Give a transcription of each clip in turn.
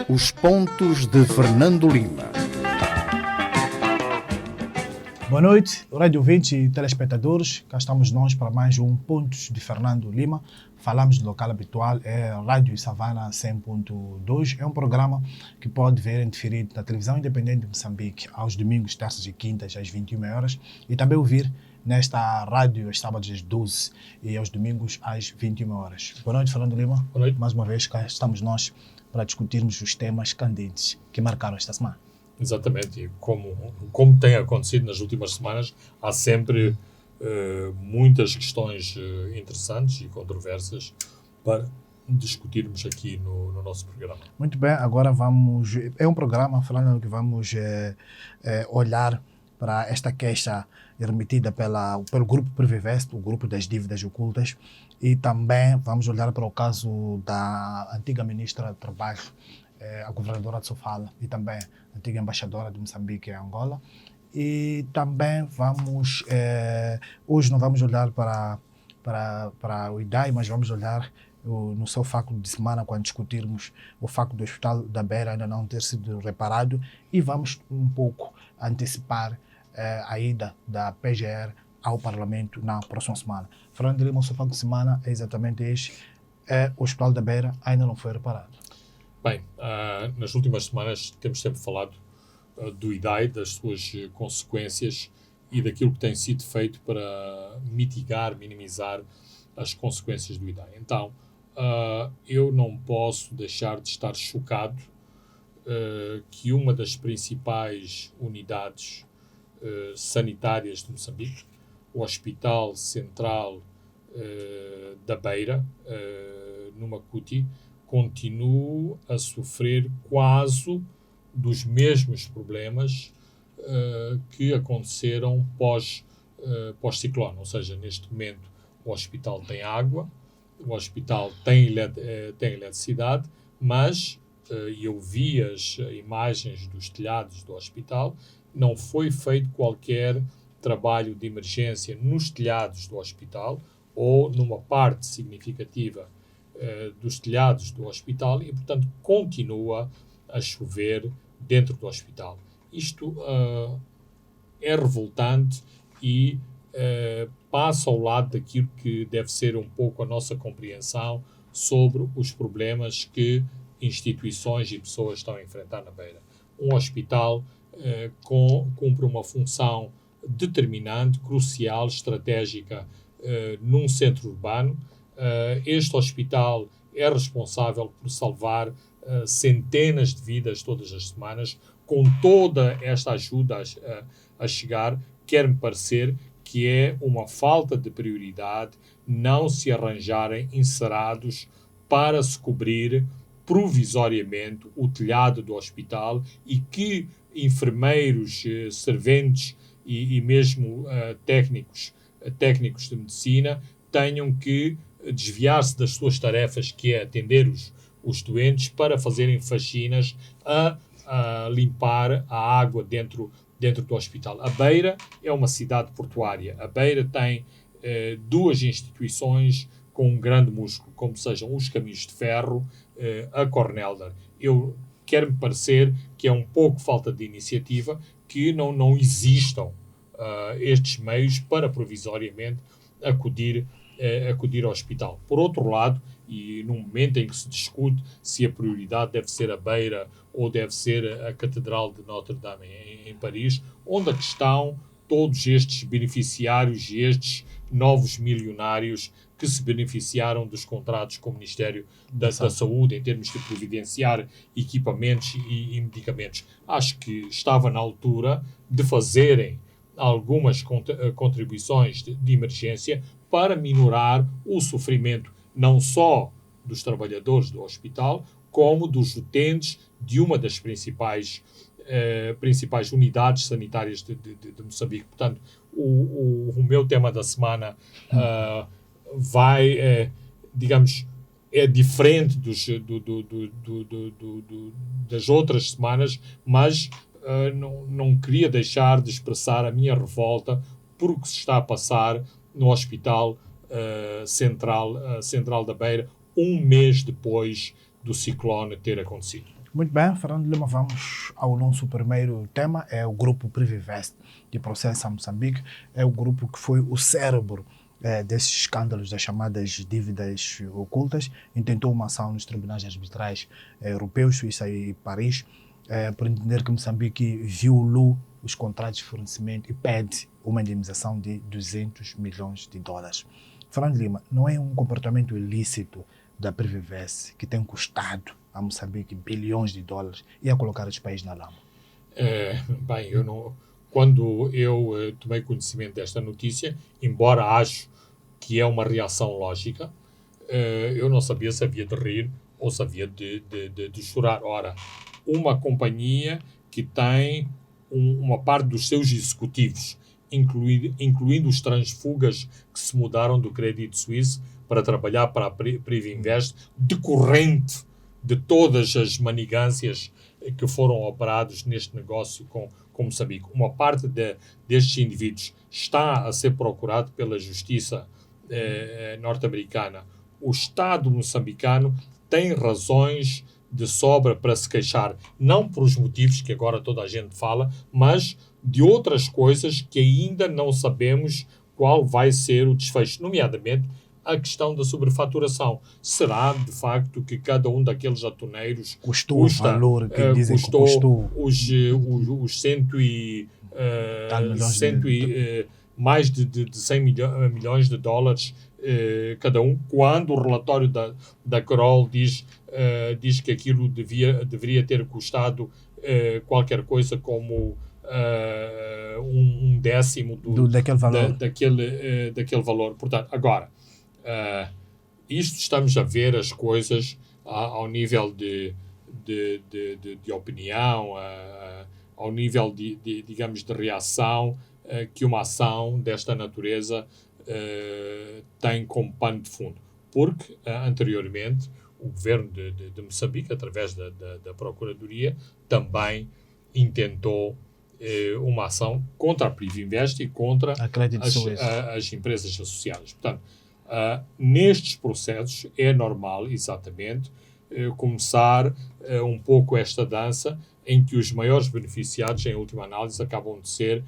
Os pontos de Fernando Lima. Boa noite, rádio ouvintes e telespectadores. Cá estamos nós para mais um Pontos de Fernando Lima. Falamos do local habitual, é Rádio Savana 100.2. É um programa que pode ver indiferido na televisão independente de Moçambique aos domingos, terças e quintas às 21 horas e também ouvir nesta rádio aos sábados às 12 e aos domingos às 21 horas. Boa noite, Fernando Lima. Boa noite. Mais uma vez cá estamos nós para discutirmos os temas candentes que marcaram esta semana. Exatamente, e como tem acontecido nas últimas semanas, há sempre muitas questões interessantes e controversas para discutirmos aqui no nosso programa. Muito bem, agora vamos... É um programa falando que vamos olhar para esta queixa remetida pelo Grupo Privivest, o Grupo das Dívidas Ocultas, e também vamos olhar para o caso da antiga ministra do Trabalho, a governadora de Sofala, e também a antiga embaixadora de Moçambique em Angola. E também vamos... hoje não vamos olhar para o IDAI, mas vamos olhar no seu facto de semana, quando discutirmos o facto do Hospital da Beira ainda não ter sido reparado, e vamos um pouco antecipar a ida da PGR ao Parlamento na próxima semana. Fernando Lima, o seu facto de semana é exatamente este: o Hospital da Beira ainda não foi reparado. Bem, nas últimas semanas temos sempre falado do IDAI, das suas consequências e daquilo que tem sido feito para mitigar, minimizar as consequências do IDAI. Então, eu não posso deixar de estar chocado que uma das principais unidades sanitárias de Moçambique, o Hospital Central da Beira, no Macuti, continue a sofrer quase dos mesmos problemas que aconteceram pós-ciclone. Ou seja, neste momento o hospital tem água, o hospital tem eletricidade, mas eu vi as imagens dos telhados do hospital, não foi feito qualquer trabalho de emergência nos telhados do hospital ou numa parte significativa dos telhados do hospital e, portanto, continua a chover dentro do hospital. Isto é revoltante e passa ao lado daquilo que deve ser um pouco a nossa compreensão sobre os problemas que instituições e pessoas estão a enfrentar na Beira. Um hospital cumpre uma função determinante, crucial, estratégica num centro urbano. Este hospital é responsável por salvar centenas de vidas todas as semanas. Com toda esta ajuda a chegar, quer-me parecer que é uma falta de prioridade não se arranjarem encerados para se cobrir provisoriamente o telhado do hospital e que enfermeiros, serventes e mesmo técnicos de medicina tenham que desviar-se das suas tarefas, que é atender os doentes, para fazerem faxinas a limpar a água dentro do hospital. A Beira é uma cidade portuária. A Beira tem duas instituições com um grande músculo, como sejam os Caminhos de Ferro, a Cornelda. Eu quero-me parecer que é um pouco falta de iniciativa que não existam estes meios para provisoriamente acudir ao hospital. Por outro lado, e no momento em que se discute se a prioridade deve ser a Beira ou deve ser a Catedral de Notre-Dame em Paris, onde é que estão todos estes beneficiários e estes novos milionários que se beneficiaram dos contratos com o Ministério da Saúde em termos de providenciar equipamentos e medicamentos? Acho que estava na altura de fazerem algumas contribuições de emergência para minorar o sofrimento não só dos trabalhadores do hospital, como dos utentes de uma das principais unidades sanitárias de Moçambique. Portanto, o meu tema da semana é diferente das outras semanas, mas não queria deixar de expressar a minha revolta por o que se está a passar no Hospital Central da Beira, um mês depois do ciclone ter acontecido. Muito bem, Fernando Lima, vamos ao nosso primeiro tema, é o grupo Privivest, que processa Moçambique, é o grupo que foi o cérebro desses escândalos das chamadas dívidas ocultas, intentou uma ação nos tribunais arbitrais europeus, Suíça e Paris, por entender que Moçambique violou os contratos de fornecimento e pede uma indenização de 200 milhões de dólares. Fernando Lima, não é um comportamento ilícito da Privivest que tem custado a Moçambique bilhões de dólares e a colocar os países na lama? Bem, quando eu tomei conhecimento desta notícia, embora acho que é uma reação lógica, eu não sabia se havia de rir ou se havia de chorar. Ora, uma companhia que tem uma parte dos seus executivos, incluindo os transfugas que se mudaram do Credit Suisse para trabalhar para a Privinvest, decorrente de todas as manigâncias que foram operados neste negócio com Moçambique. Uma parte destes indivíduos está a ser procurado pela justiça norte-americana. O Estado moçambicano tem razões de sobra para se queixar, não por os motivos que agora toda a gente fala, mas de outras coisas que ainda não sabemos qual vai ser o desfecho, nomeadamente a questão da sobrefaturação. Será, de facto, que cada um daqueles atoneiros custa o valor que dizem que custou os mais de 100 milhões de dólares cada um, quando o relatório da Kroll diz que aquilo deveria ter custado qualquer coisa como um décimo daquele valor. Daquele valor. Portanto, agora, isto estamos a ver as coisas ao nível de opinião, ao nível digamos, de reação que uma ação desta natureza tem como pano de fundo. Porque, anteriormente, o governo de Moçambique, através da Procuradoria, também intentou uma ação contra a Privinvest e contra as empresas associadas. Portanto, nestes processos é normal, exatamente, começar um pouco esta dança em que os maiores beneficiados, em última análise, acabam de ser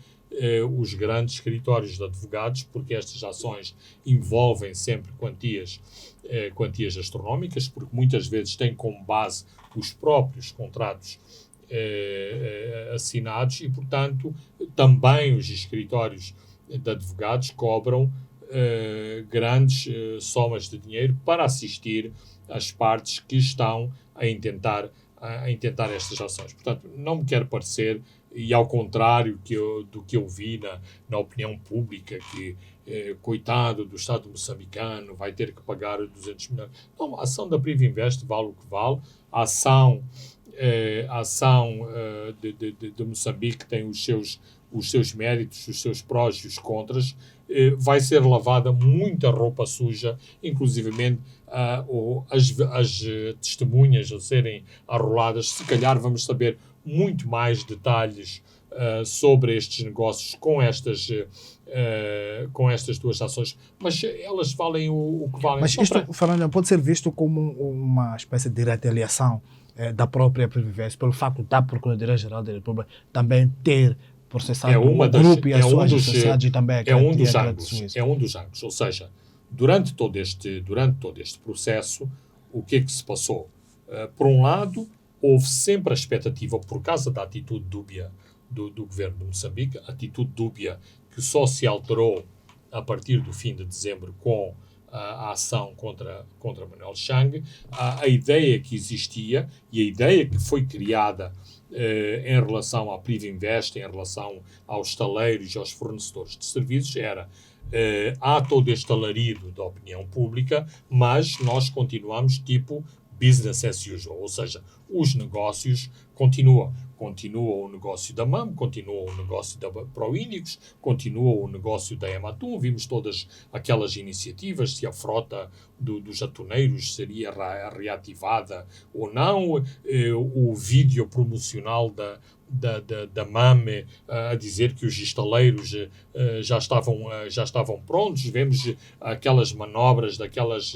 os grandes escritórios de advogados, porque estas ações envolvem sempre quantias astronómicas, porque muitas vezes têm como base os próprios contratos assinados e, portanto, também os escritórios de advogados cobram grandes somas de dinheiro para assistir as partes que estão a intentar estas ações. Portanto, não me quero parecer, e ao contrário do que eu vi na opinião pública, que coitado do Estado moçambicano vai ter que pagar 200 milhões. Não, a ação da Privinvest vale o que vale. A ação de Moçambique tem os seus méritos, os seus prós e os contras. Vai ser lavada muita roupa suja, inclusivamente as testemunhas a serem arroladas. Se calhar vamos saber muito mais detalhes sobre estes negócios com estas duas ações, mas elas valem o que valem. Mas isto, Fernando, pode ser visto como uma espécie de retaliação da própria Privivest, pelo facto da Procuradoria-Geral da República também ter processado o grupo e as suas associadas e também é um dos ângulos. Ou seja, durante todo este processo, o que é que se passou? Por um lado, houve sempre a expectativa, por causa da atitude dúbia do governo de Moçambique, atitude dúbia que só se alterou a partir do fim de dezembro com a ação contra Manuel Chang, a ideia que existia e a ideia que foi criada em relação à Privinvest, em relação aos estaleiros e aos fornecedores de serviços, era há todo este alarido da opinião pública, mas nós continuamos tipo business as usual, ou seja, os negócios continuam. Continua o negócio da MAM, continua o negócio da Proíndicos, continua o negócio da Ematum. Vimos todas aquelas iniciativas, se a frota dos atoneiros seria reativada ou não, o vídeo promocional da MAME a dizer que os estaleiros já estavam prontos. Vemos aquelas manobras daquelas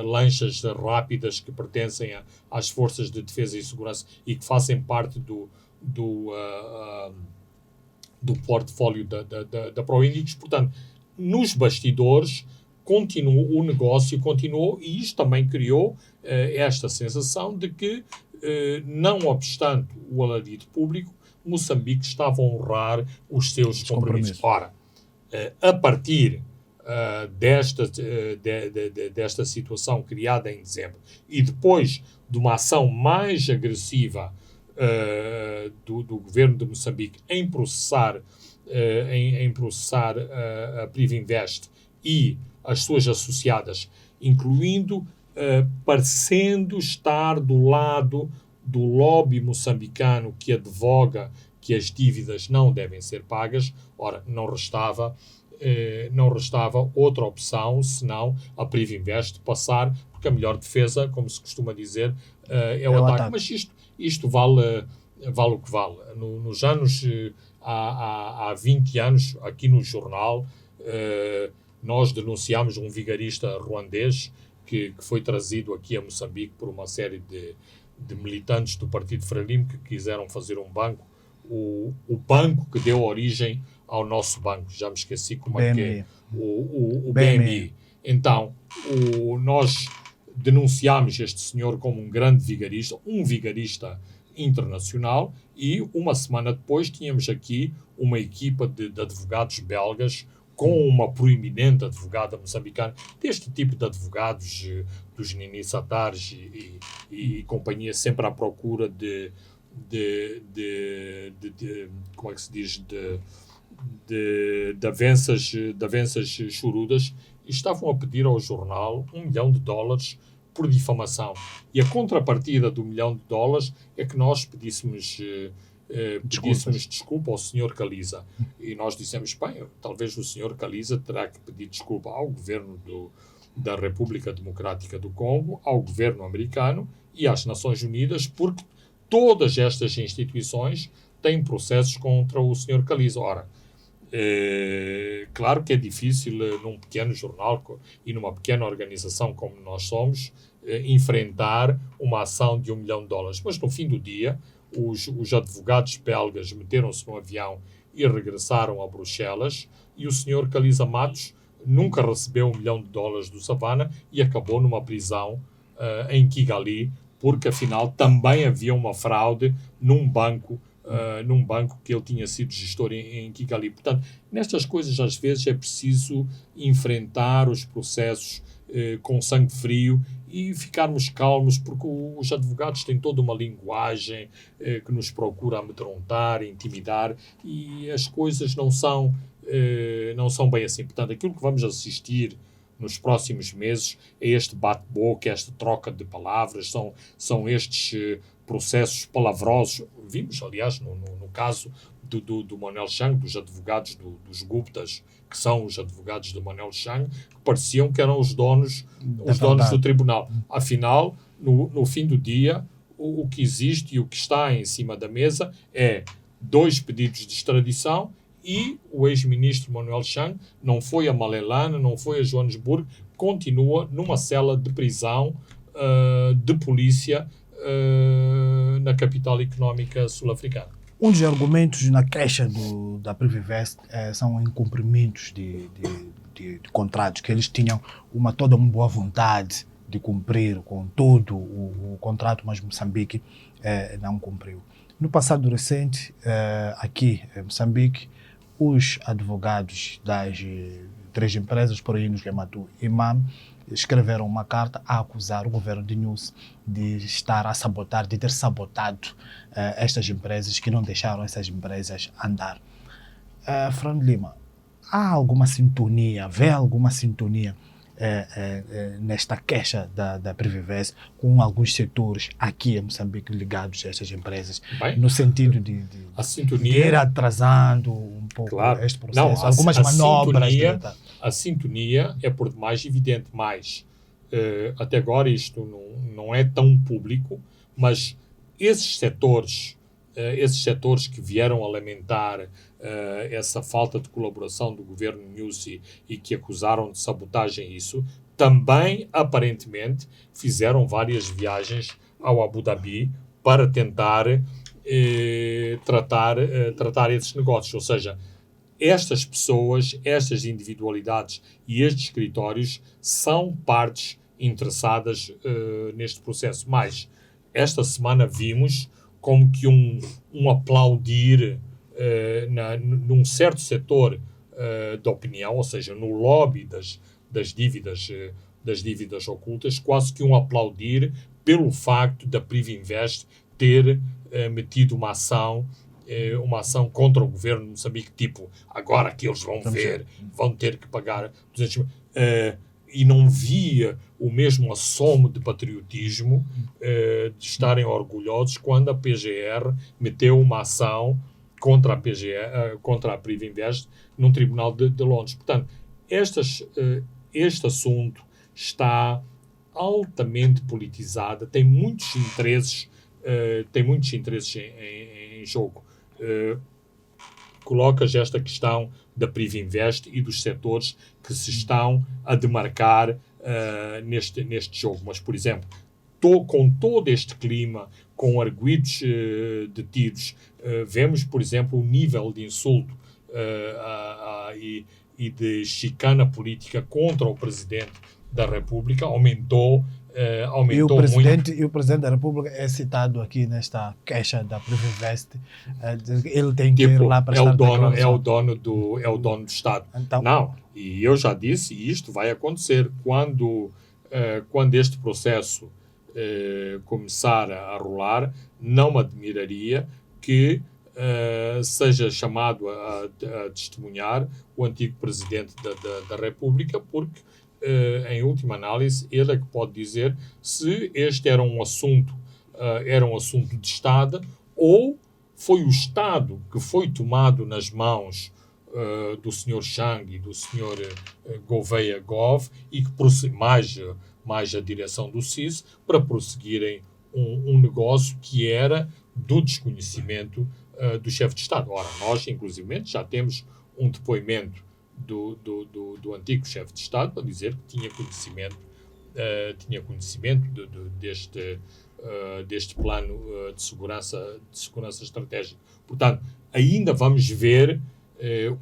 lanchas rápidas que pertencem às forças de defesa e segurança e que fazem parte do portfólio da ProIndicus. Portanto, nos bastidores, o negócio continuou, e isto também criou esta sensação de que, não obstante o alarido público, Moçambique estava a honrar os seus compromissos. Ora, a partir desta situação criada em dezembro e depois de uma ação mais agressiva do governo de Moçambique em processar a Privinvest e as suas associadas, incluindo parecendo estar do lado do lobby moçambicano que advoga que as dívidas não devem ser pagas. Ora, não restava outra opção senão a Privinvest passar, porque a melhor defesa, como se costuma dizer, é o ataque. Mas isto vale o que vale. Nos anos, há 20 anos, aqui no jornal, nós denunciámos um vigarista ruandês que foi trazido aqui a Moçambique por uma série de militantes do Partido Frelimo que quiseram fazer um banco, o banco que deu origem ao nosso banco. Já me esqueci como é que é. O BMI. Então, nós denunciámos este senhor como um grande vigarista, um vigarista internacional, e uma semana depois tínhamos aqui uma equipa de advogados belgas com uma proeminente advogada moçambicana, deste tipo de advogados, dos Nini Satares e companhia, sempre à procura de como é que se diz, de avanças chorudas, e estavam a pedir ao jornal $1 milhão por difamação. E a contrapartida do $1 milhão é que nós pedíssemos desculpa ao Sr. Caliza. E nós dissemos, bem, talvez o Sr. Caliza terá que pedir desculpa ao governo da República Democrática do Congo, ao governo americano e às Nações Unidas, porque todas estas instituições têm processos contra o Sr. Caliza. Ora, claro que é difícil num pequeno jornal e numa pequena organização como nós somos enfrentar uma ação de $1 milhão, mas no fim do dia os advogados belgas meteram-se no avião e regressaram a Bruxelas, e o Sr. Caliza Matos nunca recebeu $1 milhão do Savana e acabou numa prisão em Kigali, porque afinal também havia uma fraude num banco que ele tinha sido gestor em Kigali. Portanto, nestas coisas às vezes é preciso enfrentar os processos com sangue frio e ficarmos calmos, porque os advogados têm toda uma linguagem que nos procura amedrontar, intimidar, e as coisas não são bem assim. Portanto, aquilo que vamos assistir nos próximos meses é este bate-boca, esta troca de palavras, são estes processos palavrosos. Vimos, aliás, no caso do Manel Chang, dos advogados dos Guptas, que são os advogados do Manel Chang, que pareciam que eram os donos do tribunal. Afinal, no fim do dia, o que existe e o que está em cima da mesa é 2 pedidos de extradição, e o ex-ministro Manuel Chang não foi a Malelane, não foi a Joanesburgo, continua numa cela de prisão de polícia na capital económica sul-africana. Um dos argumentos na queixa da Privivest são incumprimentos de contratos, que eles tinham toda uma boa vontade de cumprir com todo o contrato, mas Moçambique não cumpriu. No passado recente, aqui em Moçambique, os advogados das 3 empresas, Proindicus, Gematu e MAM, escreveram uma carta a acusar o governo de Nunes de ter sabotado estas empresas, que não deixaram essas empresas andar. Fernando Lima, há alguma sintonia, vê alguma sintonia nesta queixa da Privivest com alguns setores aqui em Moçambique ligados a estas empresas? Bem, no sentido de ir atrasando um pouco este processo? Não, algumas manobras. A sintonia é por demais evidente, mas até agora isto não é tão público, mas esses setores esses setores que vieram a lamentar essa falta de colaboração do governo Nyusi e que acusaram de sabotagem isso, também, aparentemente, fizeram várias viagens ao Abu Dhabi para tentar tratar esses negócios. Ou seja, estas pessoas, estas individualidades e estes escritórios são partes interessadas neste processo. Mas, esta semana vimos como que um aplaudir num certo setor da opinião, ou seja, no lobby das dívidas ocultas, quase que um aplaudir pelo facto da Privinvest ter metido uma ação contra o governo de Moçambique, tipo, agora que eles vão ver, vão ter que pagar 200 mil. E não via o mesmo assomo de patriotismo de estarem orgulhosos quando a PGR meteu uma ação contra a PGR, contra a Privinvest num tribunal de Londres. Portanto, este assunto está altamente politizado, tem muitos interesses em jogo. Colocas esta questão da Privinvest e dos setores que se estão a demarcar neste jogo. Mas, por exemplo, com todo este clima, com arguidos detidos, vemos, por exemplo, o nível de insulto e de chicana política contra o Presidente da República aumentou muito. E o Presidente da República é citado aqui nesta queixa da Privinvest. Ele tem que ir lá para é o dono do Estado. Então, não, e eu já disse, e isto vai acontecer quando este processo começar a rolar, não me admiraria que seja chamado a testemunhar o antigo Presidente da República, porque em última análise, ele é que pode dizer se este era um assunto de Estado ou foi o Estado que foi tomado nas mãos do Sr. Chang e do Sr. Gouveia Gov e que mais a direção do CIS para prosseguirem um negócio que era do desconhecimento do chefe de Estado. Ora, nós, inclusivamente, já temos um depoimento do antigo chefe de Estado para dizer que tinha conhecimento deste plano de segurança estratégica. Portanto, ainda vamos ver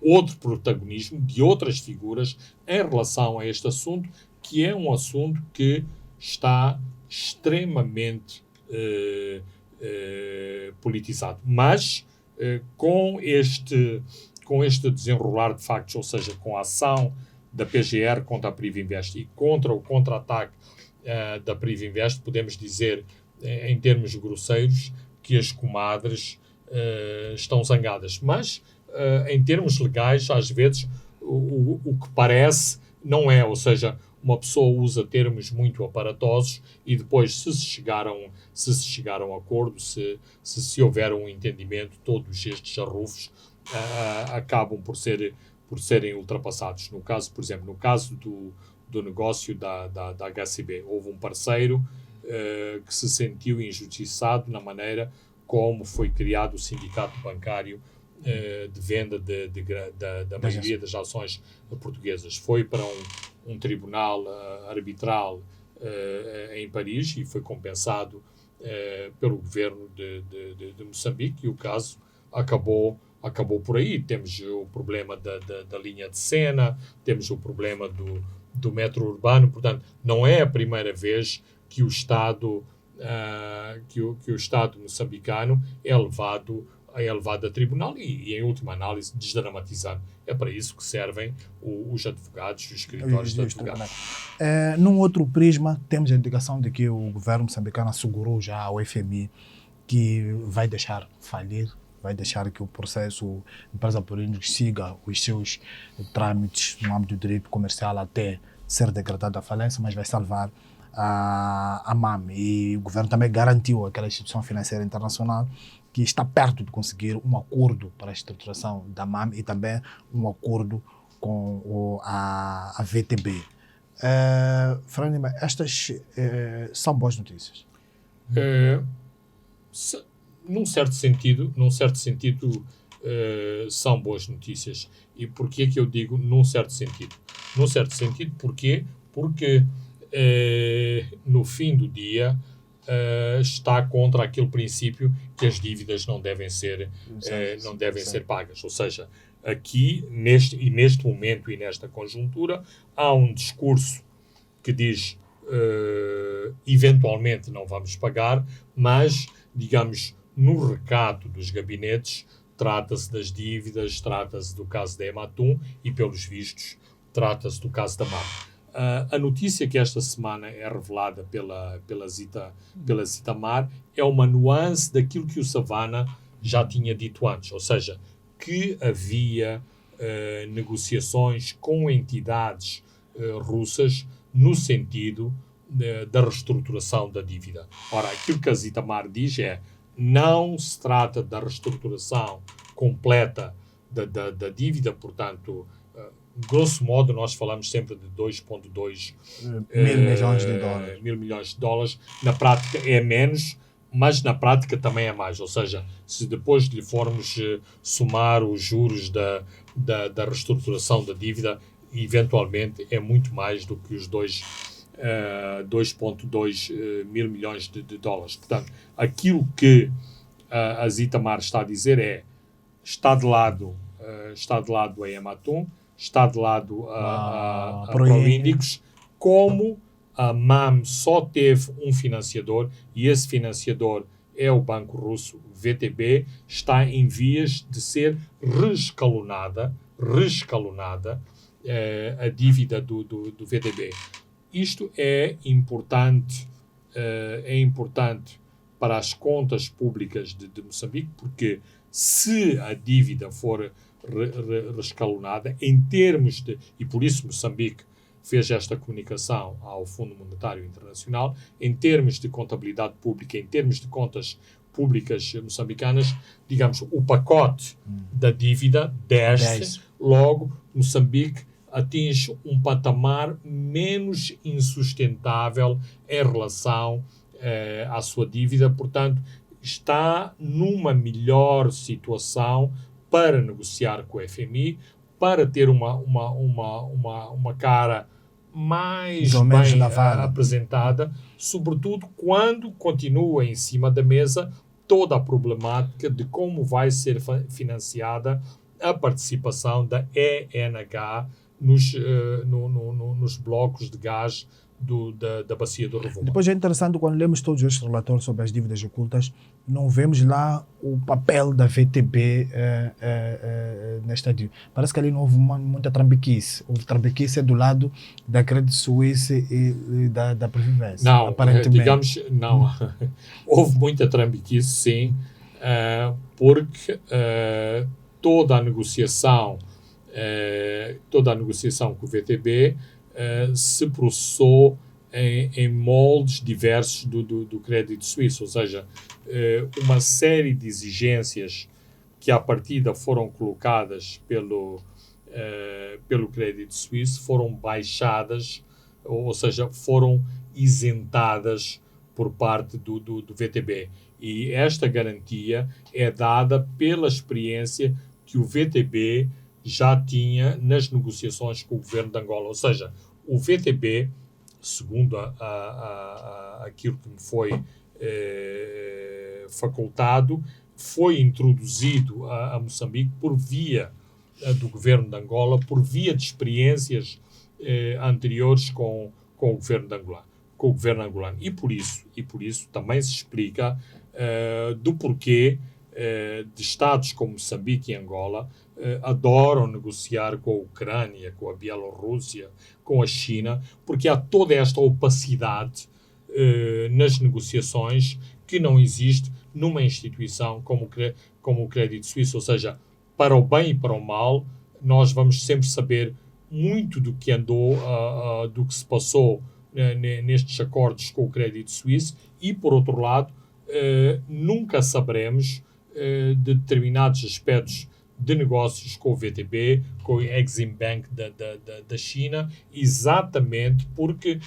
outro protagonismo de outras figuras em relação a este assunto, que é um assunto que está extremamente politizado. Mas com este desenrolar de factos, ou seja, com a ação da PGR contra a Privinvest e contra o contra-ataque da Privinvest, podemos dizer, em termos grosseiros, que as comadres estão zangadas. Mas, em termos legais, às vezes, o que parece não é, ou seja, uma pessoa usa termos muito aparatosos e depois, se se chegar a um acordo, se houver um entendimento, todos estes arrufos acabam por serem ultrapassados. No caso, por exemplo, do negócio da HCB, houve um parceiro que se sentiu injustiçado na maneira como foi criado o sindicato bancário de venda da maioria das ações portuguesas. Foi para um tribunal arbitral em Paris e foi compensado pelo governo de Moçambique, e o caso acabou por aí. Temos o problema da linha de Sena, temos o problema do metro urbano. Portanto, não é a primeira vez que o Estado moçambicano é levado a tribunal e, em última análise, desdramatizado. É para isso que servem os advogados, os escritórios de advogados. Num outro prisma, temos a indicação de que o governo moçambicano assegurou já ao FMI que vai deixar falir, vai deixar que o processo Empresa por Índios siga os seus trâmites no âmbito do direito comercial até ser decretada a falência, mas vai salvar a MAM. E o governo também garantiu àquela instituição financeira internacional que está perto de conseguir um acordo para a estruturação da MAM e também um acordo com a VTB. Fernando Lima, estas são boas notícias? num certo sentido, são boas notícias. E porquê que eu digo num certo sentido? Num certo sentido, porquê? Porque no fim do dia está contra aquele princípio que as dívidas não devem ser pagas. Ou seja, aqui, neste momento e nesta conjuntura, há um discurso que diz eventualmente não vamos pagar, mas, digamos, no recato dos gabinetes, trata-se das dívidas, trata-se do caso da Ematum e, pelos vistos, trata-se do caso da MAP. A notícia que esta semana é revelada pela Zitamar é uma nuance daquilo que o Savana já tinha dito antes, ou seja, que havia negociações com entidades russas no sentido da reestruturação da dívida. Ora, aquilo que a Zitamar diz não se trata da reestruturação completa da dívida, portanto, grosso modo, nós falamos sempre de 2,2 mil milhões de dólares. Mil milhões de dólares. Na prática é menos, mas na prática também é mais. Ou seja, se depois lhe formos somar os juros da reestruturação da dívida, eventualmente é muito mais do que os 2,2 mil milhões de dólares. Portanto, aquilo que a Zitamar está a dizer está de lado a Ematum, está de lado a Proíndicos, como a MAM só teve um financiador e esse financiador é o banco russo VTB, está em vias de ser reescalonada a dívida do VTB. Isto é importante para as contas públicas de Moçambique, porque se a dívida for reescalonada em termos e por isso Moçambique fez esta comunicação ao Fundo Monetário Internacional, em termos de contabilidade pública, em termos de contas públicas moçambicanas, digamos, o pacote da dívida desce, logo Moçambique atinge um patamar menos insustentável em relação à sua dívida, portanto, está numa melhor situação para negociar com o FMI, para ter uma cara mais bem apresentada, sobretudo quando continua em cima da mesa toda a problemática de como vai ser financiada a participação da ENH nos blocos de gás da bacia do Rovuma. Depois é interessante, quando lemos todos estes relatórios sobre as dívidas ocultas, não vemos lá o papel da VTB nesta dívida. Parece que ali não houve muita trambiquice. O trambiquice é do lado da Credit Suisse e da Previvência. Não, aparentemente. Digamos, não. Houve muita trambiquice, sim, porque toda a negociação com o VTB se processou em moldes diversos do Credit Suisse, ou seja, uma série de exigências que à partida foram colocadas pelo Credit Suisse foram baixadas, ou seja, foram isentadas por parte do VTB. E esta garantia é dada pela experiência que o VTB já tinha nas negociações com o governo de Angola. Ou seja, o VTB, segundo aquilo que me foi facultado, foi introduzido a Moçambique por via do governo de Angola, por via de experiências anteriores com o governo angolano. E por isso também se explica do porquê de Estados como Moçambique e Angola adoram negociar com a Ucrânia, com a Bielorrússia, com a China, porque há toda esta opacidade nas negociações que não existe numa instituição como o Credit Suisse. Ou seja, para o bem e para o mal, nós vamos sempre saber muito do que andou, do que se passou nestes acordos com o Credit Suisse e, por outro lado, nunca saberemos de determinados aspectos de negócios com o VTB, com o Exim Bank da China, exatamente porque,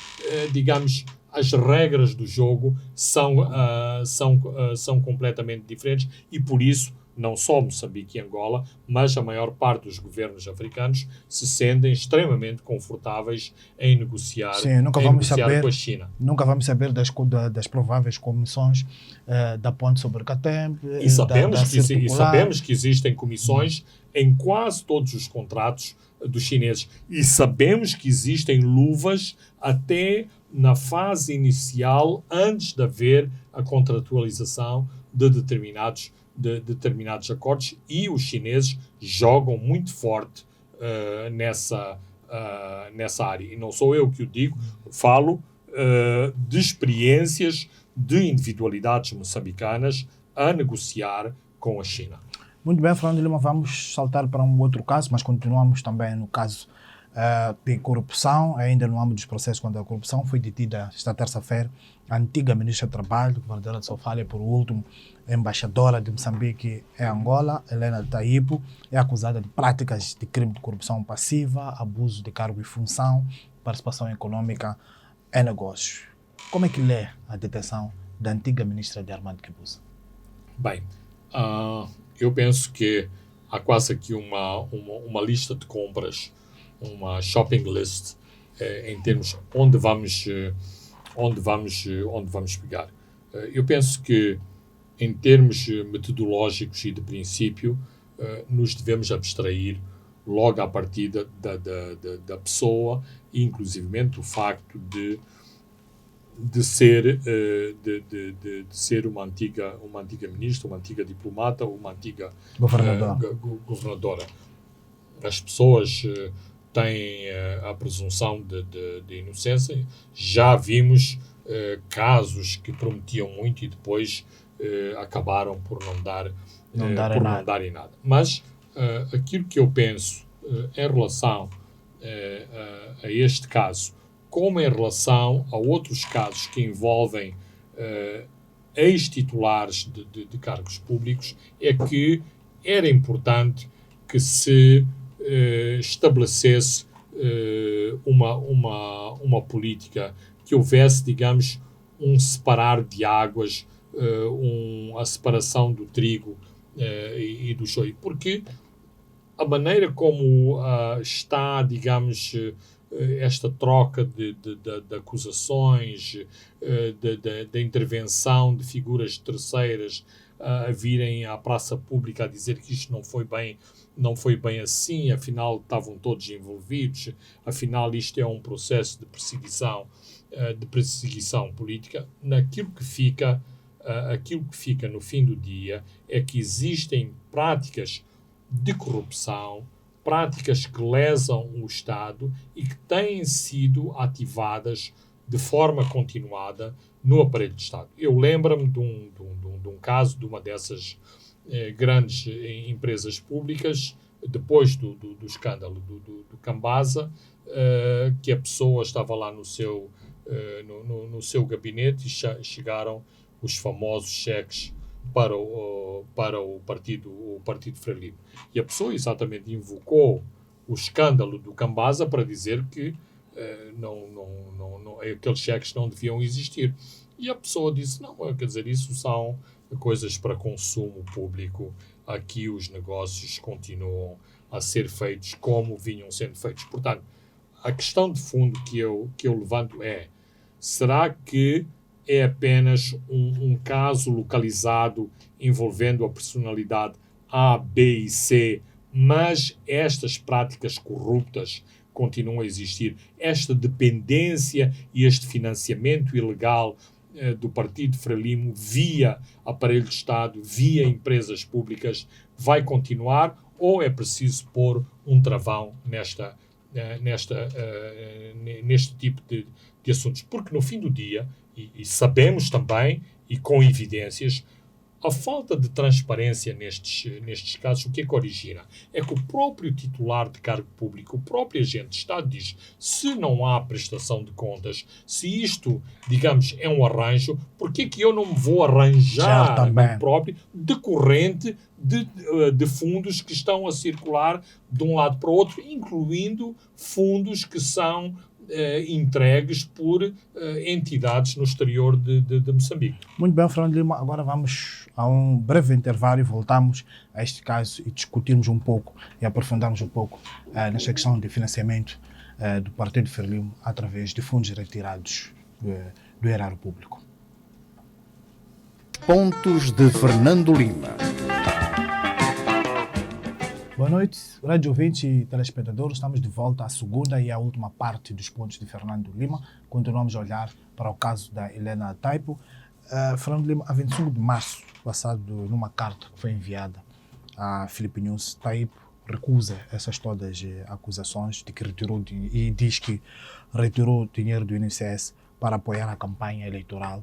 digamos, as regras do jogo são completamente diferentes e por isso não só Moçambique e Angola, mas a maior parte dos governos africanos se sentem extremamente confortáveis em negociar, Sim, nunca vamos saber, com a China. nunca vamos saber das prováveis comissões da ponte sobre Catembe, E sabemos, circular. e sabemos que existem comissões em quase todos os contratos dos chineses. E sabemos que existem luvas até na fase inicial, antes de haver a contratualização de determinados acordos, e os chineses jogam muito forte nessa área. E não sou eu que o digo, falo de experiências de individualidades moçambicanas a negociar com a China. Muito bem, Fernando Lima, vamos saltar para um outro caso, mas continuamos também no caso de corrupção, ainda no âmbito dos processos contra a corrupção. Foi detida esta terça-feira a antiga ministra do Trabalho, governadora de Sofala, e por último, embaixadora de Moçambique em Angola, Helena Taipo, é acusada de práticas de crime de corrupção passiva, abuso de cargo e função, participação econômica em negócios. Como é que lê a detenção da antiga ministra de Armando Guebuza? Bem, eu penso que há quase aqui uma lista de compras, uma shopping list, em termos onde vamos pegar. Eu penso que, em termos metodológicos e de princípio, nos devemos abstrair logo à partida da pessoa, e inclusivamente o facto de ser uma antiga ministra, uma antiga diplomata, uma antiga governadora. As pessoas têm a presunção de inocência. Já vimos casos que prometiam muito e depois acabaram por não dar em nada. Mas aquilo que eu penso em relação a este caso, como em relação a outros casos que envolvem ex-titulares de cargos públicos, é que era importante que se estabelecesse uma política, que houvesse, digamos, um separar de águas, a separação do trigo e do joio. Porque a maneira como está, digamos, esta troca de acusações, de intervenção de figuras terceiras a virem à praça pública a dizer que isto não foi bem assim, afinal estavam todos envolvidos, afinal isto é um processo de perseguição política. Aquilo que fica no fim do dia é que existem práticas de corrupção, práticas que lesam o Estado e que têm sido ativadas de forma continuada no aparelho de Estado. Eu lembro-me de um caso de uma dessas grandes empresas públicas, depois do escândalo do Cambasa, que a pessoa estava lá no seu gabinete e chegaram os famosos cheques para o Partido Frelimo. E a pessoa exatamente invocou o escândalo do Cambasa para dizer que aqueles cheques não deviam existir. E a pessoa disse, não, quer dizer, isso são coisas para consumo público. Aqui os negócios continuam a ser feitos como vinham sendo feitos. Portanto, a questão de fundo que eu levanto é, será que é apenas um caso localizado envolvendo a personalidade A, B e C, mas estas práticas corruptas continuam a existir? Esta dependência e este financiamento ilegal do Partido Frelimo via aparelho de Estado, via empresas públicas, vai continuar, ou é preciso pôr um travão neste tipo de assuntos? Porque no fim do dia, e sabemos também, e com evidências, a falta de transparência nestes casos, o que é que origina? É que o próprio titular de cargo público, o próprio agente de Estado diz, se não há prestação de contas, se isto, digamos, é um arranjo, por que é que eu não me vou arranjar a mim próprio decorrente de fundos que estão a circular de um lado para o outro, incluindo fundos que são entregues por entidades no exterior de Moçambique. Muito bem, Fernando Lima. Agora vamos a um breve intervalo e voltamos a este caso e discutirmos um pouco e aprofundarmos um pouco nesta questão de financiamento do Partido Frelimo através de fundos retirados do erário público. Pontos de Fernando Lima. Boa noite, rádio ouvintes e telespectadores. Estamos de volta à segunda e à última parte dos pontos de Fernando Lima. Continuamos a olhar para o caso da Helena Taipo. Fernando Lima, a 25 de março passado, numa carta que foi enviada a Filipe Nunes, Taipo recusa essas todas acusações de que retirou e diz que retirou dinheiro do INSS para apoiar a campanha eleitoral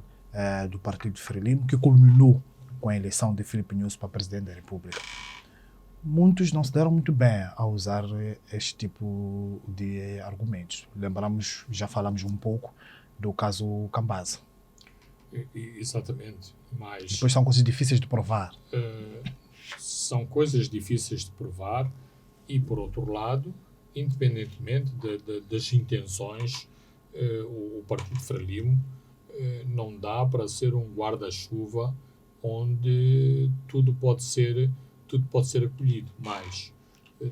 do Partido Frelimo, que culminou com a eleição de Filipe Nunes para presidente da República. Muitos não se deram muito bem a usar este tipo de argumentos. Lembramos, já falamos um pouco do caso Cambaza. Exatamente, mas... Depois são coisas difíceis de provar. São coisas difíceis de provar e, por outro lado, independentemente das intenções, o Partido Frelimo não dá para ser um guarda-chuva onde tudo pode ser acolhido, mas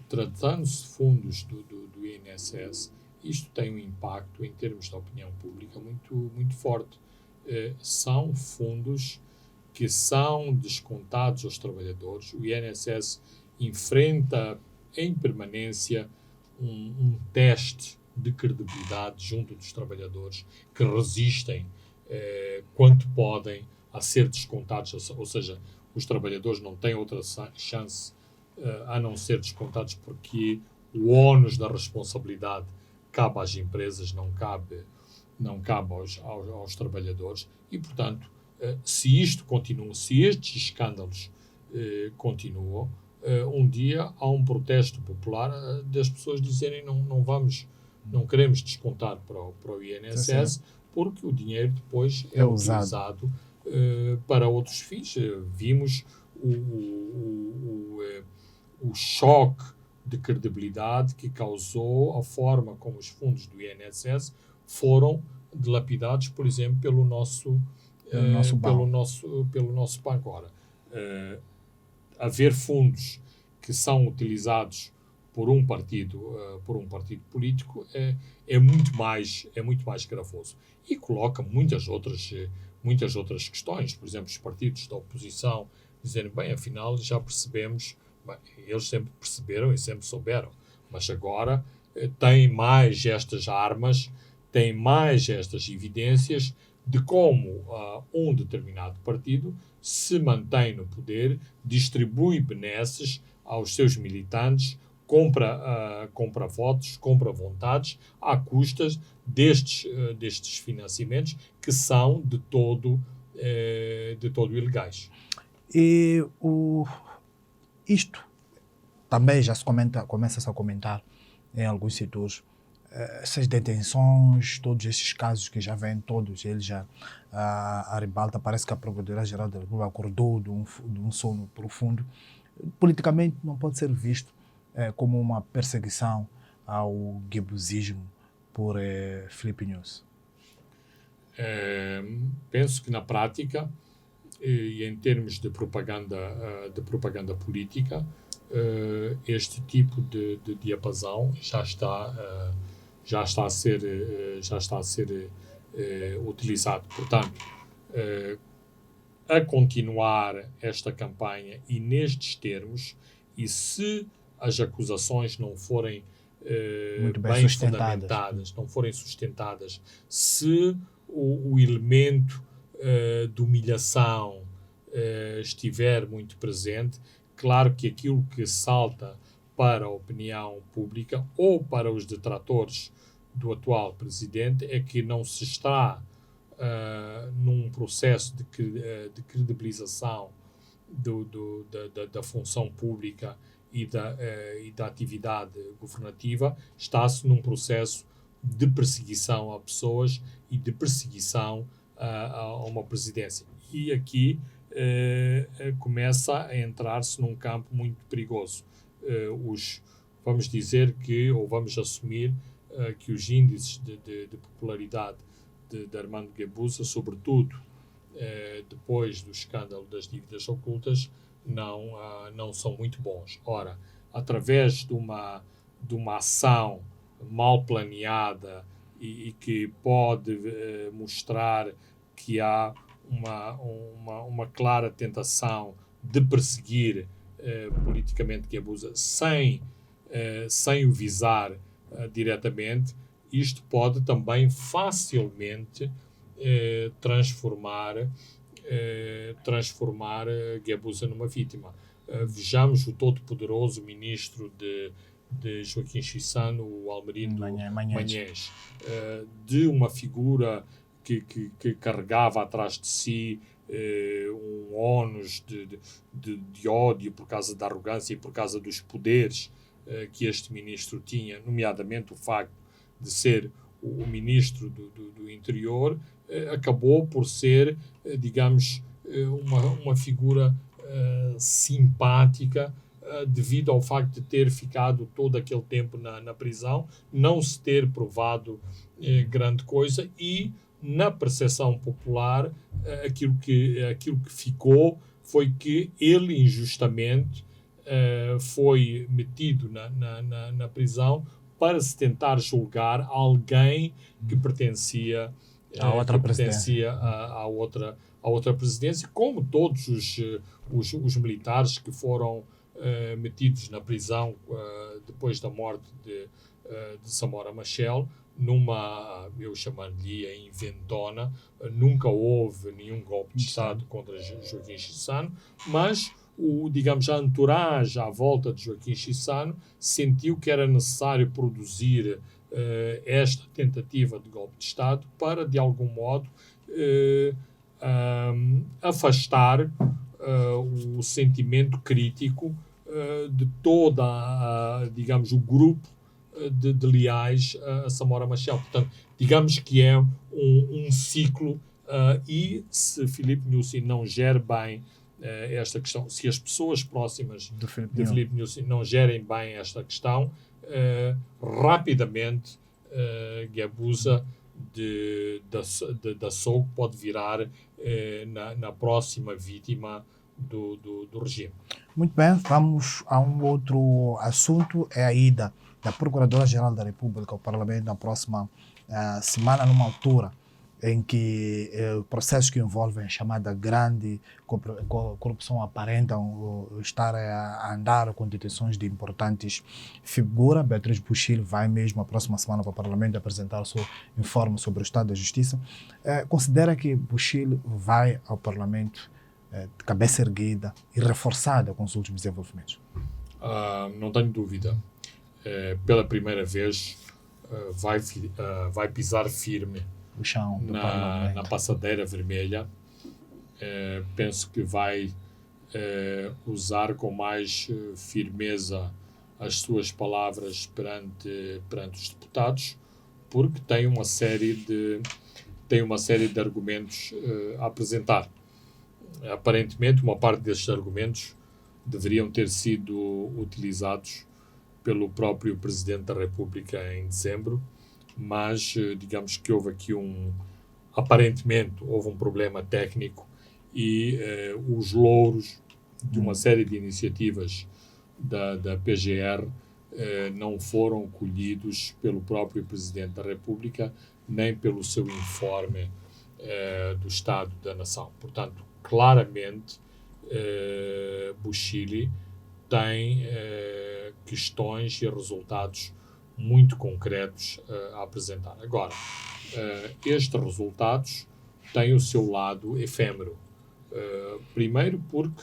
tratando-se de fundos do INSS, isto tem um impacto em termos de opinião pública muito, muito forte. São fundos que são descontados aos trabalhadores. O INSS enfrenta em permanência um teste de credibilidade junto dos trabalhadores que resistem quanto podem a ser descontados, ou seja, os trabalhadores não têm outra chance a não ser descontados porque o ónus da responsabilidade cabe às empresas, não cabe aos trabalhadores e, portanto, se isto continua, se estes escândalos continuam, um dia há um protesto popular das pessoas dizerem não queremos descontar para o INSS porque o dinheiro depois é utilizado para outros fins. Vimos o choque de credibilidade que causou a forma como os fundos do INSS foram dilapidados, por exemplo, pelo nosso banco. Ora, haver fundos que são utilizados por um partido político é muito mais gravoso e coloca muitas outras questões. Por exemplo, os partidos da oposição dizerem, bem, afinal já percebemos, bem, eles sempre perceberam e sempre souberam, mas agora têm mais estas armas, têm mais estas evidências de como um determinado partido se mantém no poder, distribui benesses aos seus militantes, compra votos, compra vontades, à custas destes financiamentos que são de todo ilegais. E isto também já começa-se a comentar em alguns setores. Essas detenções, todos esses casos que já vêm, todos eles já à ribalta, parece que a Procuradoria-Geral da República acordou de um sono profundo. Politicamente não pode ser visto como uma perseguição ao guebusismo por Filipe Nunes. Penso que na prática e em termos de propaganda política, este tipo de diapasão já está a ser utilizado. Portanto, a continuar esta campanha e nestes termos, e se as acusações não forem bem fundamentadas, não forem sustentadas, se o elemento de humilhação estiver muito presente, claro que aquilo que salta para a opinião pública ou para os detratores do atual presidente é que não se está num processo de credibilização da função pública e da atividade governativa, está-se num processo de perseguição a pessoas e de perseguição a uma presidência. E aqui começa a entrar-se num campo muito perigoso. Vamos dizer que, ou vamos assumir que os índices de popularidade de Armando Guebuza, sobretudo depois do escândalo das dívidas ocultas, não são muito bons. Ora, através de uma ação mal planeada e que pode mostrar que há uma clara tentação de perseguir politicamente Guebuza sem o visar diretamente, isto pode também facilmente transformar Guebuza numa vítima. Vejamos o todo-poderoso ministro de Joaquim Chissano, o Almerindo Manhães, de uma figura que carregava atrás de si um ónus de ódio por causa da arrogância e por causa dos poderes que este ministro tinha, nomeadamente o facto de ser o ministro do Interior, acabou por ser, digamos, uma figura simpática devido ao facto de ter ficado todo aquele tempo na prisão, não se ter provado grande coisa e, na percepção popular, aquilo que ficou foi que ele injustamente foi metido na prisão para se tentar julgar alguém que pertencia à outra presidência, como todos os militares que foram metidos na prisão depois da morte de Samora Machel, eu chamaria inventona. Nunca houve nenhum golpe de Estado contra Joaquim Chissano, mas a entourage à volta de Joaquim Chissano sentiu que era necessário produzir esta tentativa de golpe de Estado para, de algum modo, afastar o sentimento crítico de toda, o grupo de leais a Samora Machel. Portanto, digamos que é um ciclo e se Filipe Nyusi não gere bem esta questão, se as pessoas próximas de Filipe Nyusi não gerem bem esta questão, rapidamente Guebuza da SOG pode virar na próxima vítima do regime. Muito bem, vamos a um outro assunto, é a ida da Procuradora-Geral da República ao Parlamento na próxima semana, numa altura em que processos que envolvem a chamada grande corrupção aparentam estar a andar com detenções de importantes figuras. Beatriz Buchili vai mesmo a próxima semana para o Parlamento apresentar o seu informe sobre o estado da justiça. Considera que Buchili vai ao Parlamento de cabeça erguida e reforçada com os últimos desenvolvimentos? Não tenho dúvida. Pela primeira vez vai pisar firme o chão do na passadeira vermelha. Penso que vai usar com mais firmeza as suas palavras perante os deputados, porque tem uma série de argumentos a apresentar. Aparentemente, uma parte desses argumentos deveriam ter sido utilizados pelo próprio Presidente da República em dezembro, mas digamos que aparentemente houve um problema técnico e os louros de uma série de iniciativas da PGR não foram colhidos pelo próprio Presidente da República nem pelo seu informe do Estado da Nação. Portanto, claramente, Buchili tem questões e resultados muito concretos a apresentar. Agora, estes resultados têm o seu lado efêmero. Primeiro porque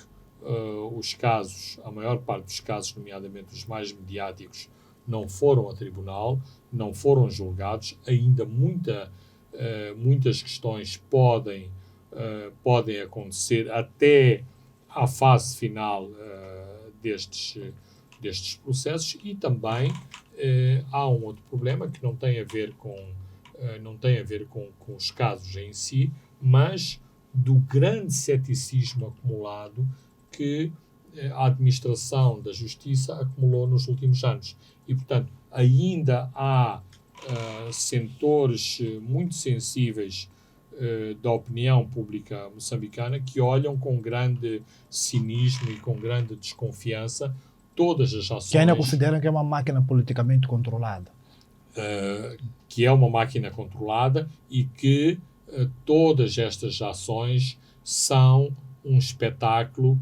a maior parte dos casos, nomeadamente os mais mediáticos, não foram a tribunal, não foram julgados, ainda muitas questões podem acontecer até à fase final destes processos, e também há um outro problema que não tem a ver com os casos em si, mas do grande ceticismo acumulado que a administração da justiça acumulou nos últimos anos. E, portanto, ainda há setores muito sensíveis da opinião pública moçambicana que olham com grande cinismo e com grande desconfiança todas as ações. Que ainda consideram que é uma máquina politicamente controlada. Que é uma máquina controlada e que todas estas ações são um espetáculo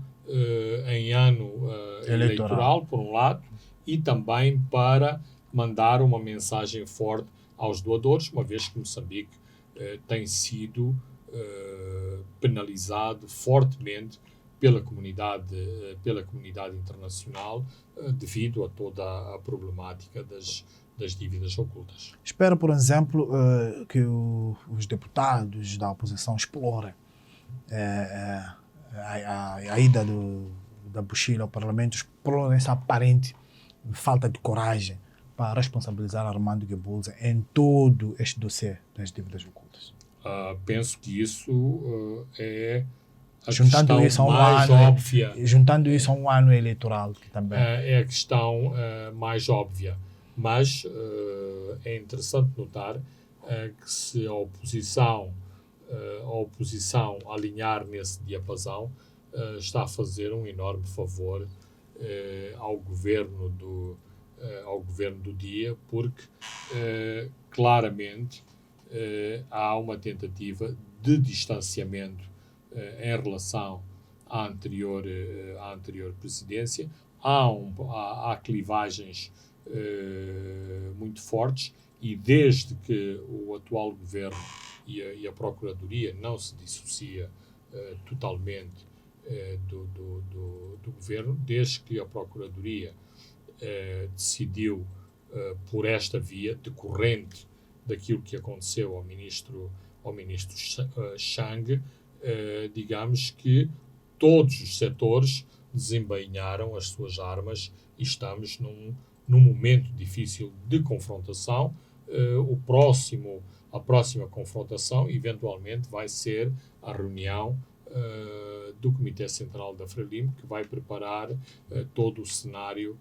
em ano eleitoral, por um lado, e também para mandar uma mensagem forte aos doadores, uma vez que Moçambique tem sido penalizado fortemente pela comunidade internacional devido a toda a problemática das dívidas ocultas. Espero, por exemplo, que os deputados da oposição explorem a ida da Bushila ao Parlamento, explorem essa aparente falta de coragem para responsabilizar Armando Guebuza em todo este dossiê das dívidas ocultas. Penso que isso é a juntando questão isso a um mais ano, óbvia. Juntando isso a um ano eleitoral que também. É a questão mais óbvia. Mas é interessante notar que se a oposição alinhar nesse diapasão, está a fazer um enorme favor ao governo do dia, porque claramente há uma tentativa de distanciamento em relação à anterior presidência. Há clivagens muito fortes e desde que o atual governo e a Procuradoria não se dissocia totalmente do governo, desde que a Procuradoria decidiu por esta via, decorrente daquilo que aconteceu ao ministro Chang, digamos que todos os setores desembainharam as suas armas e estamos num momento difícil de confrontação. A próxima confrontação, eventualmente, vai ser a reunião do Comitê Central da Frelimo, que vai preparar todo o cenário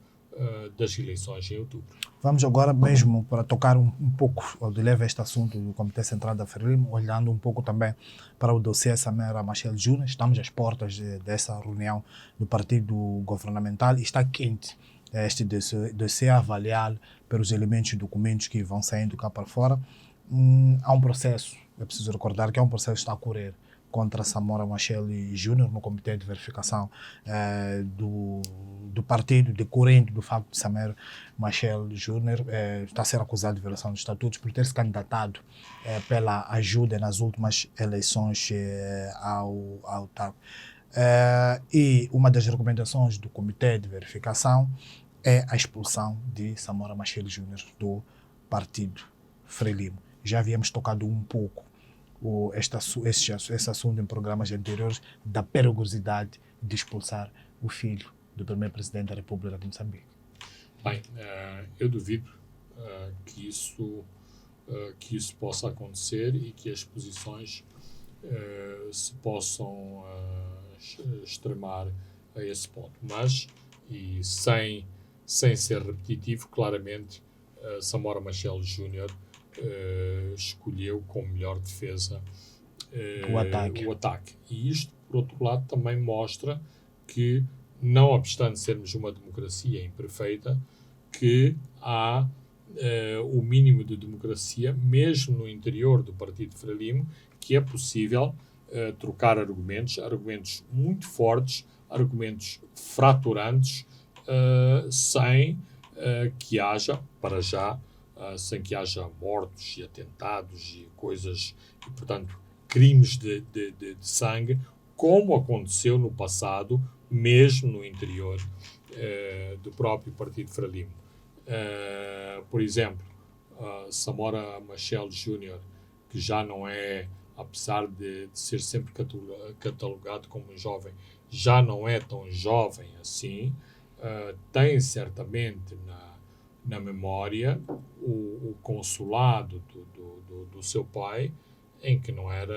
das eleições em outubro. Vamos agora mesmo para tocar um pouco de leve este assunto do Comitê Central da Frelimo, olhando um pouco também para o dossiê Samora Machel Júnior. Estamos às portas dessa reunião do partido governamental e está quente este dossiê avaliado pelos elementos e documentos que vão saindo cá para fora. Há um processo, é preciso recordar que há um processo que está a correr contra Samora Machel Júnior no Comitê de Verificação do partido, decorrente do facto de Samora Machel Júnior está a ser acusado de violação dos estatutos por ter se candidatado pela ajuda nas últimas eleições ao TAP. E uma das recomendações do Comitê de Verificação é a expulsão de Samora Machel Júnior do partido Frelimo. Já havíamos tocado um pouco esse assunto em programas anteriores da perigosidade de expulsar o filho do primeiro presidente da República de Moçambique. Bem, eu duvido que isso possa acontecer e que as posições se possam extremar a esse ponto. Mas, e sem ser repetitivo, claramente Samora Machel Júnior escolheu como melhor defesa o ataque. E isto, por outro lado, também mostra que, não obstante sermos uma democracia imperfeita, que há o mínimo de democracia, mesmo no interior do Partido Frelimo, que é possível trocar argumentos muito fortes, argumentos fraturantes, sem que haja, para já, sem que haja mortos e atentados e coisas, e, portanto, crimes de sangue, como aconteceu no passado, mesmo no interior do próprio Partido Frelimo. Por exemplo, Samora Machel Júnior, que já não é, apesar de ser sempre catalogado como um jovem, já não é tão jovem assim, tem certamente na memória o consulado do seu pai, em que não era,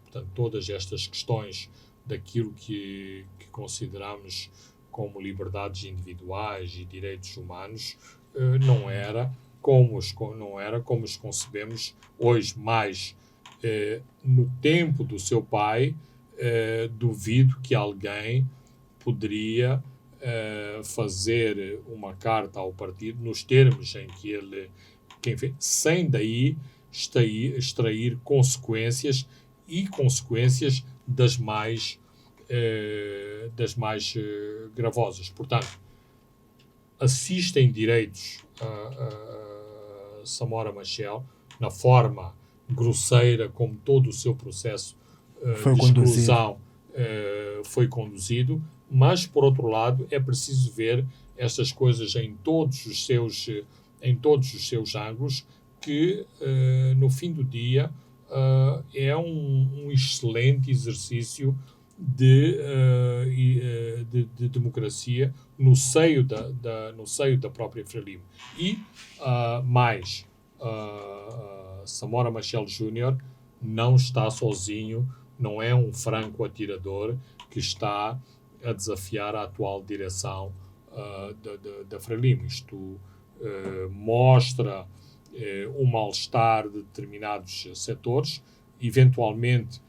portanto, todas estas questões daquilo que consideramos como liberdades individuais e direitos humanos, não era não era como os concebemos hoje, mas no tempo do seu pai, duvido que alguém poderia fazer uma carta ao partido nos termos em que ele, sem daí extrair consequências e consequências das mais gravosas. Portanto, assistem direitos a Samora Machel na forma grosseira como todo o seu processo de exclusão foi conduzido, mas, por outro lado, é preciso ver estas coisas em todos os seus ângulos, que, no fim do dia, é um excelente exercício de democracia no seio da própria Frelimo. E, Samora Machel Júnior não está sozinho, não é um franco atirador que está a desafiar a atual direção da Frelimo. Isto mostra o mal-estar de determinados setores. Eventualmente,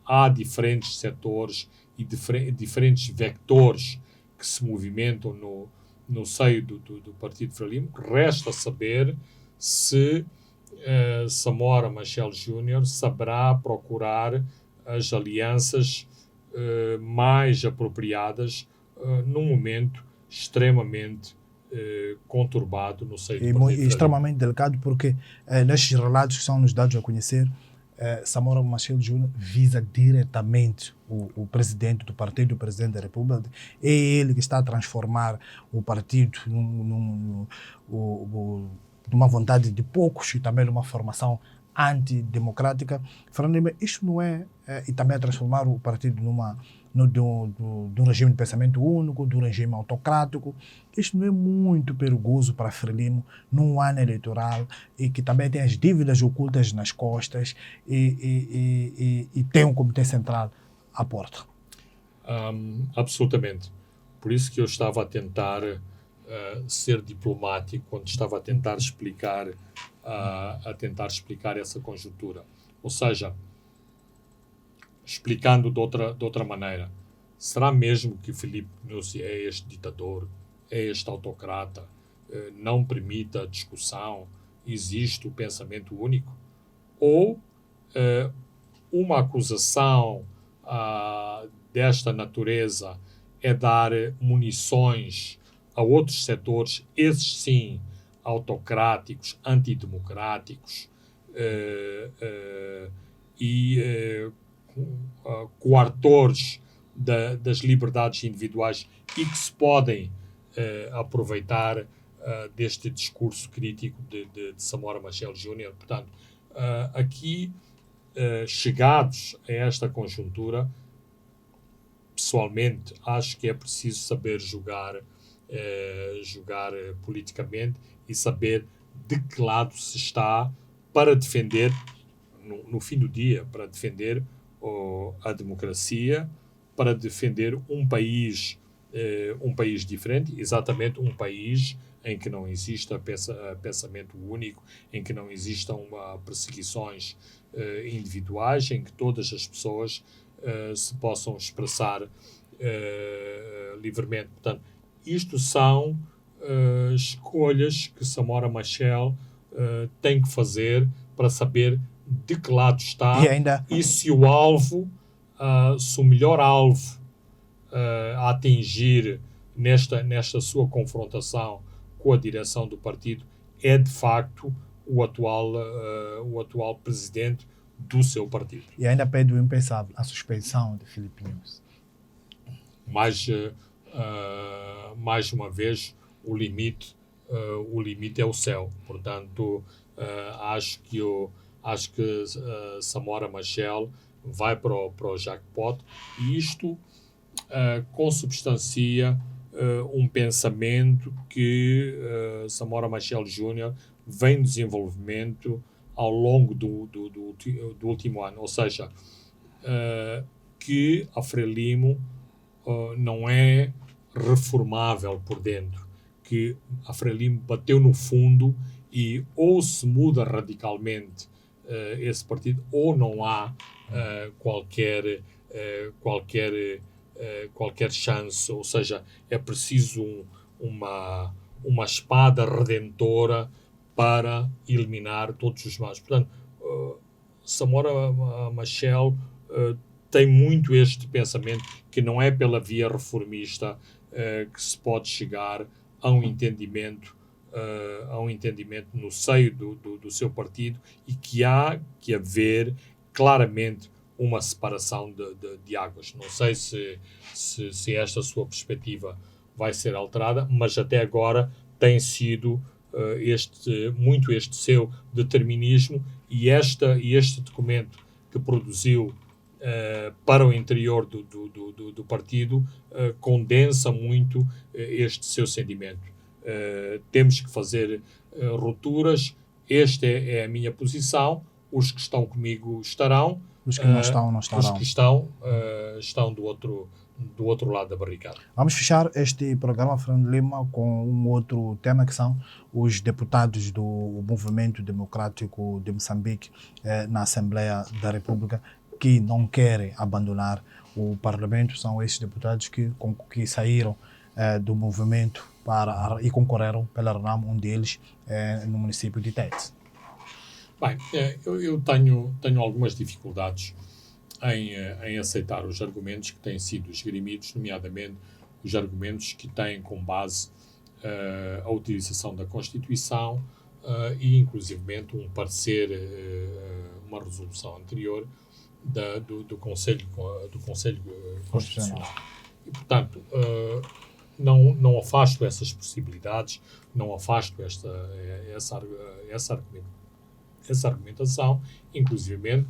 há diferentes setores e diferentes vectores que se movimentam no seio do Partido Frelimo. Resta saber se Samora Machel Júnior saberá procurar as alianças mais apropriadas num momento extremamente conturbado no seio do Partido e extremamente delicado, porque nestes relatos que são nos dados a conhecer, Samora Machel Júnior visa diretamente o presidente do partido, o presidente da República. É ele que está a transformar o partido numa vontade de poucos e também numa formação antidemocrática. Fernando, isto não é... e também a transformar o partido de um regime de pensamento único, de um regime autocrático. Isto não é muito perigoso para Frelimo num ano eleitoral e que também tem as dívidas ocultas nas costas e tem um comitê central à porta? Absolutamente. Por isso que eu estava a tentar ser diplomático quando estava a tentar explicar essa conjuntura. Ou seja, explicando de outra maneira, será mesmo que Filipe Nyusi é este ditador, é este autocrata, não permite a discussão, existe o pensamento único? Ou uma acusação desta natureza é dar munições a outros setores, esses sim, autocráticos, antidemocráticos e coartores das liberdades individuais e que se podem aproveitar deste discurso crítico de Samora Machel Júnior. Portanto, aqui, chegados a esta conjuntura, pessoalmente, acho que é preciso saber jogar politicamente e saber de que lado se está para defender, no fim do dia, para defender a democracia, para defender um país diferente, exatamente um país em que não exista pensamento único, em que não existam perseguições individuais, em que todas as pessoas se possam expressar livremente. Portanto, isto são escolhas que Samora Machel tem que fazer para saber de que lado está e se o alvo, se o melhor alvo a atingir nesta sua confrontação com a direção do partido é de facto o atual presidente do seu partido. E ainda pede o impensável, a suspensão de Filipe Nyusi. Mais uma vez, o limite é o céu. Portanto, acho que Samora Machel vai para o jackpot, e isto consubstancia um pensamento que Samora Machel Júnior vem em desenvolvimento ao longo do último ano. Ou seja, que a Frelimo não é reformável por dentro, que a Frelimo bateu no fundo e ou se muda radicalmente esse partido ou não há qualquer chance, ou seja, é preciso uma espada redentora para eliminar todos os males. Portanto, Samora Machel tem muito este pensamento que não é pela via reformista que se pode chegar a um entendimento no seio do seu partido e que há que haver claramente uma separação de águas. Não sei se esta sua perspectiva vai ser alterada, mas até agora tem sido muito este seu determinismo e este documento que produziu para o interior do partido condensa muito este seu sentimento. Temos que fazer rupturas, esta é a minha posição, os que estão comigo estarão, Os que não estão, não estarão. os que estão do outro lado da barricada. Vamos fechar este programa, Fernando Lima, com um outro tema que são os deputados do Movimento Democrático de Moçambique na Assembleia da República que não querem abandonar o Parlamento. São esses deputados que saíram do movimento e concorreram pela RENAM, um deles no município de Tete. Bem, eu tenho algumas dificuldades em aceitar os argumentos que têm sido esgrimidos, nomeadamente os argumentos que têm como base a utilização da Constituição e, inclusivamente, um parecer, uma resolução anterior do Conselho Constitucional. E, portanto, não afasto essas possibilidades, não afasto essa argumentação, inclusivamente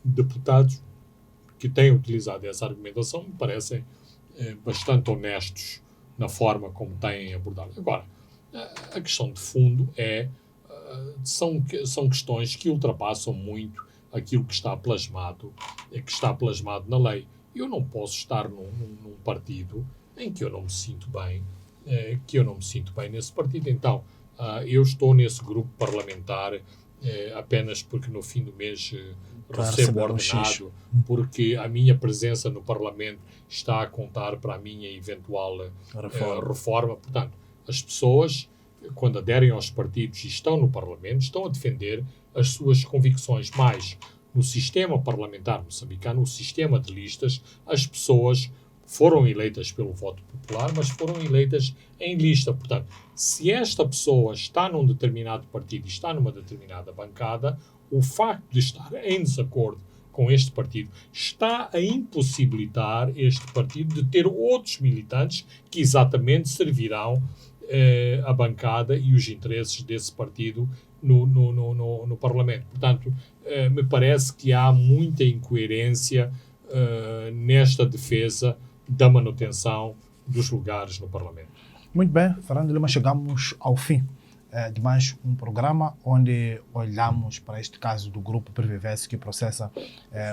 deputados que têm utilizado essa argumentação me parecem bastante honestos na forma como têm abordado. Agora, a questão de fundo são questões que ultrapassam muito aquilo que está plasmado na lei. Eu não posso estar num partido em que eu não me sinto bem, nesse partido. Então, eu estou nesse grupo parlamentar apenas porque no fim do mês recebo ordenado, porque a minha presença no Parlamento está a contar para a minha eventual reforma. Portanto, as pessoas, quando aderem aos partidos e estão no Parlamento, estão a defender as suas convicções. Mas no sistema parlamentar moçambicano, o sistema de listas, as pessoas foram eleitas pelo voto popular, mas foram eleitas em lista. Portanto, se esta pessoa está num determinado partido e está numa determinada bancada, o facto de estar em desacordo com este partido está a impossibilitar este partido de ter outros militantes que exatamente servirão a bancada e os interesses desse partido no Parlamento. Portanto, me parece que há muita incoerência nesta defesa da manutenção dos lugares no Parlamento. Muito bem, Fernando Lima, chegamos ao fim de mais um programa onde olhamos para este caso do Grupo Privivest que processa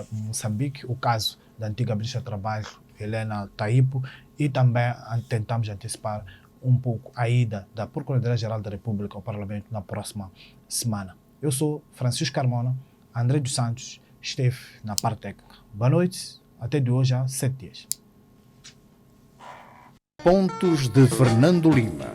Moçambique, o caso da antiga ministra do Trabalho, Helena Taipo, e também tentamos antecipar um pouco a ida da Procuradoria-Geral da República ao Parlamento na próxima semana. Eu sou Francisco Carmona, André dos Santos esteve na parte técnica. Boa noite, até de hoje há 7 dias. Pontos de Fernando Lima.